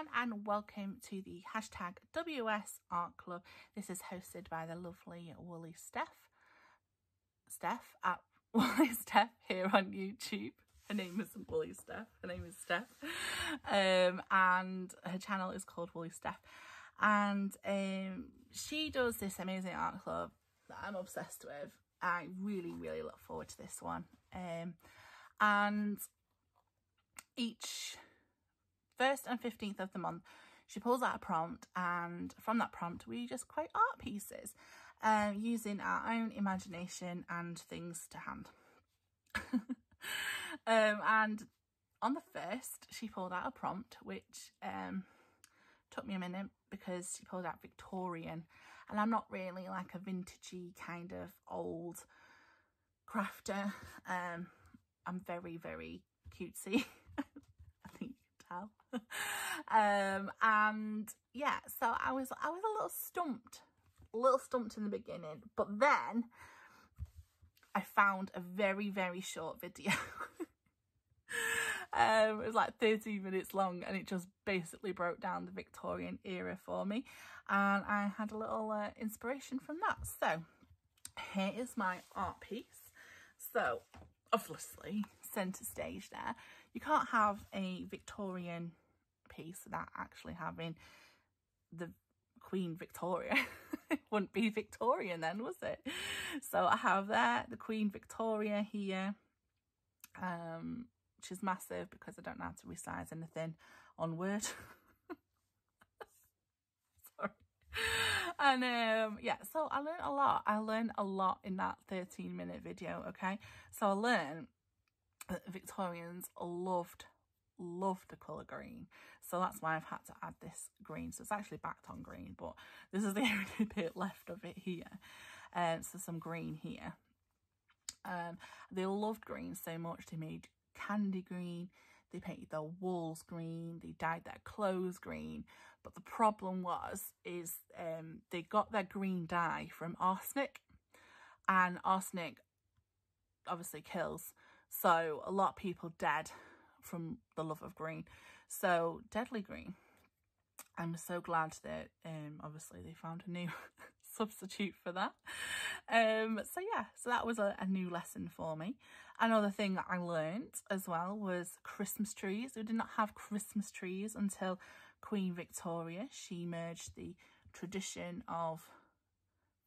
everyone, and welcome to the hashtag WS Art Club. This is hosted by the lovely Woolly Steph. Steph at Woolly Steph here on YouTube. Her name isn't Woolly Steph, her name is Steph. And her channel is called Woolly Steph. And she does this amazing art club that I'm obsessed with. I really look forward to this one. And each 1st and 15th of the month, she pulls out a prompt, and from that prompt we just create art pieces using our own imagination and things to hand. And on the 1st, she pulled out a prompt which took me a minute because she pulled out Victorian, and I'm not really like a vintagey kind of old crafter. I'm very cutesy. I think you can tell. And yeah, so I was a little stumped in the beginning, but then I found a very short video. It was like 13 minutes long, and it just basically broke down the Victorian era for me, and I had a little inspiration from that. So here is my art piece. So obviously, centre stage there, you can't have a Victorian piece without actually having the Queen Victoria. It wouldn't be Victorian then, was it? So I have there the Queen Victoria here, which is massive because I don't know how to resize anything on Word. Sorry. And yeah, so I learned a lot. I learned a lot in that 13-minute video. Okay, so I learned that Victorians loved the colour green, so that's why I've had to add this green. So it's actually backed on green, but this is the only bit left of it here. So some green here. They loved green so much they made candy green, they painted their walls green, they dyed their clothes green. But the problem is they got their green dye from arsenic, and arsenic obviously kills, so a lot of people dead from the love of green. So deadly green. I'm so glad that obviously they found a new substitute for that. So yeah, so that was a new lesson for me. Another thing that I learned as well was Christmas trees. We did not have Christmas trees until Queen Victoria. She merged the tradition of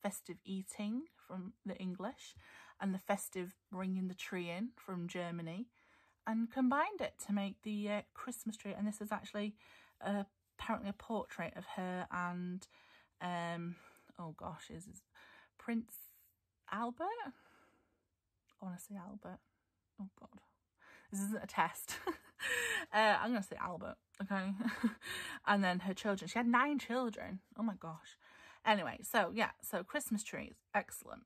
festive eating from the English and the festive bringing the tree in from Germany, and combined it to make the Christmas tree. And this is actually apparently a portrait of her and oh gosh, is Prince Albert? I want to say Albert. Oh god, this isn't a test. I'm gonna say Albert, okay? And then her children, she had 9 children. Oh my gosh. Anyway, so yeah, so Christmas trees, excellent.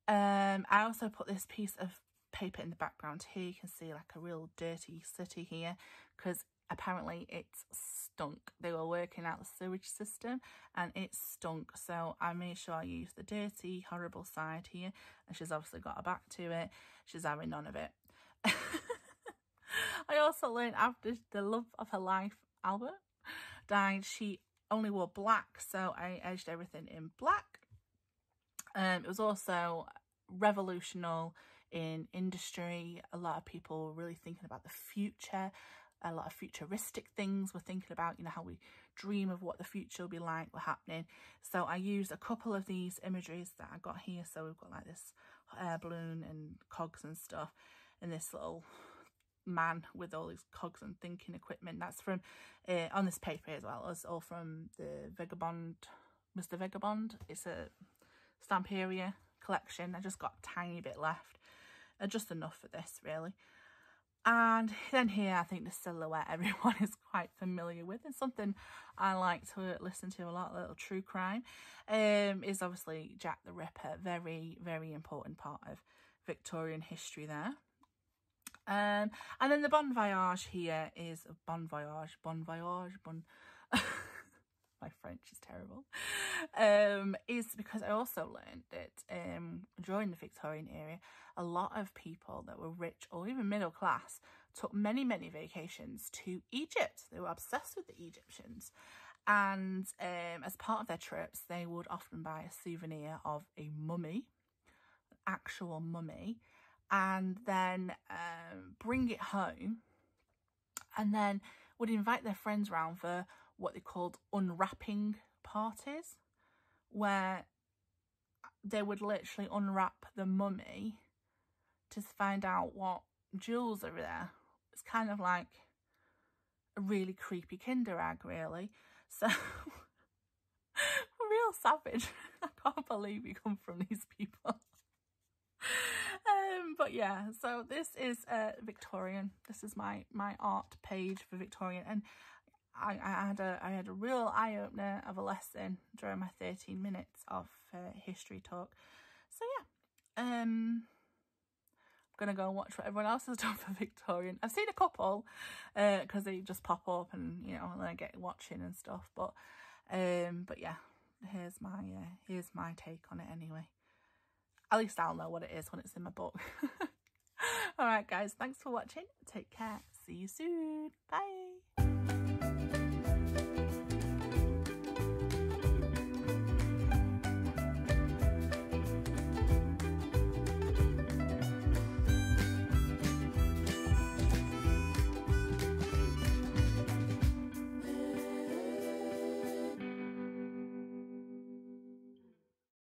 I also put this piece of paper in the background here. You can see like a real dirty city here because apparently it's stunk. They were working out the sewage system and it stunk, so I made sure I used the dirty horrible side here, and she's obviously got her back to it. She's having none of it. I also learned after the love of her life, Albert, died, she only wore black, so I edged everything in black. It was also revolutionary in industry. A lot of people were really thinking about the future. A lot of futuristic things we're thinking about, you know, how we dream of what the future will be like, what's happening. So I used a couple of these imageries that I got here. So we've got like this air balloon and cogs and stuff, and this little man with all these cogs and thinking equipment. That's from on this paper as well. It's all from the Vagabond, Mr. Vagabond. It's a Stamperia collection. I just got a tiny bit left, just enough for this really. And then here, I think the silhouette everyone is quite familiar with, and something I like to listen to a lot, a little true crime, is obviously Jack the Ripper. Very important part of Victorian history there. And then the Bon Voyage here is my my French is terrible, is because I also learned that during the Victorian era, a lot of people that were rich or even middle class took many vacations to Egypt. They were obsessed with the Egyptians, and as part of their trips they would often buy a souvenir of a mummy, an actual mummy, and then bring it home, and then would invite their friends round for what they called unwrapping parties, where they would literally unwrap the mummy to find out what jewels are there. It's kind of like a really creepy Kinder egg, really. So, real savage. I can't believe we come from these people. But yeah, so this is Victorian. This is my art page for Victorian, and I had a real eye-opener of a lesson during my 13 minutes of history talk. So yeah, I'm gonna go and watch what everyone else has done for Victorian. I've seen a couple because they just pop up and, you know, and then I get watching and stuff, but yeah, here's my take on it anyway. At least I'll know what it is when it's in my book. All right, guys, thanks for watching. Take care. See you soon. Bye.